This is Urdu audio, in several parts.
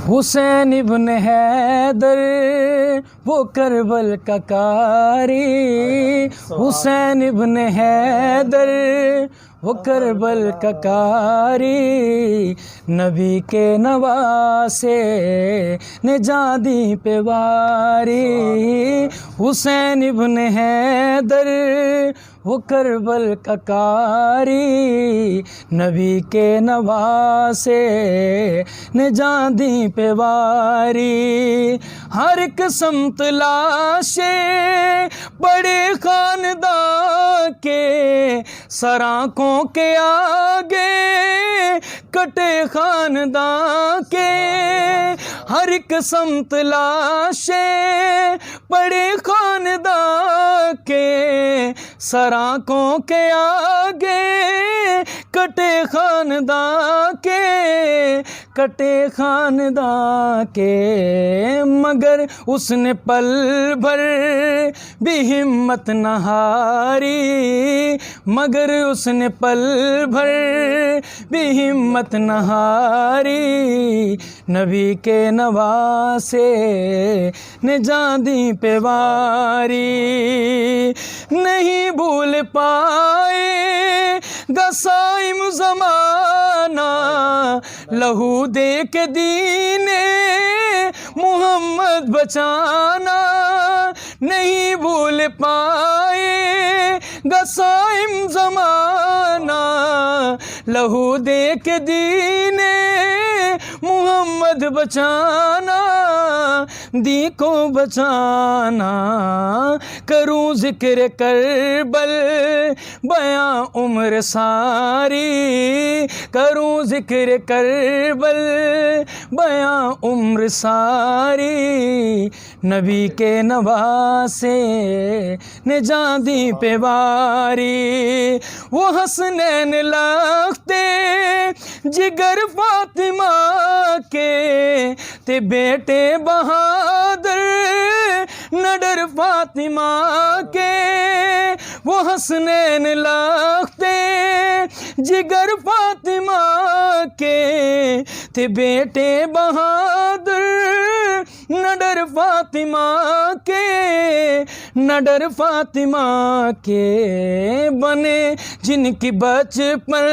حسین ابن حیدر وہ کربل کا قاری، حسین ابن حیدر وہ کربل کا قاری، نبی کے نواسے نے جان دی پہ واری، حسین ابن حیدر وہ کربل کا قاری، نبی کے نواسے نے جان دی پہ واری، ہر ایک سمت لاشیں بڑے خاندان کے، سر آنکھوں کے آگے کٹے خاندان کے، ہر ایک سمت لاشیں بڑے خاندان کے، سر آنکھوں کے آگے کٹے خاندان کے، کٹے خاندان کے، مگر اس نے پل بھر بھی ہمت نہ ہاری، مگر اس نے پل بھر بھی ہمت نہ ہاری، نبی کے نواسے نے جان دی پہ واری، نہیں بھول پائے گا صائم زمانہ، لہو دے کے دین محمد بچانا، نہیں بھول پائے گا صائم زمانہ، لہو دے کے دین محمد بچانا، دی کو بچانا، کروں ذکر کربل بیاں عمر ساری، کروں ذکر کربل بیاں عمر ساری، نبی کے نواسے نے جان دی پہ واری، وہ حسنین لگتے جگر فاطمہ کے، تے بیٹے بہادر نہ ڈر فاطمہ کے، وہ حسنین لگتے جگر فاطمہ کے، تے بیٹے بہادر نہ ڈر فاطمہ کے، نہ ڈر فاطمہ کے، بنے جن کی بچپن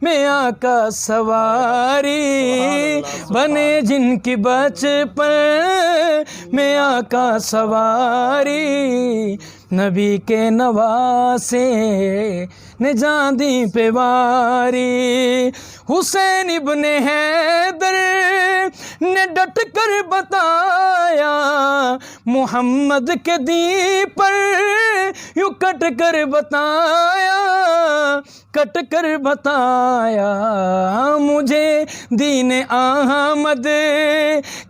میں آقا سواری، بنے جن کی بچپن میں آقا سواری، نبی کے نواسے نے جان دی پہ واری، حسین ابن حیدر نے ڈٹ کر بتایا، محمد کے دین پر یوں کٹ کر بتایا، کٹ کر بتایا، مجھے دین احمد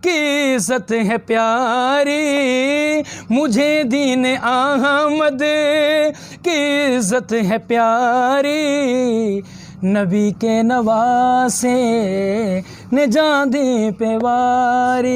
کی عزت ہے پیاری، مجھے دین احمد کی عزت ہے پیاری، نبی کے نواسے نے جان دی پہ واری۔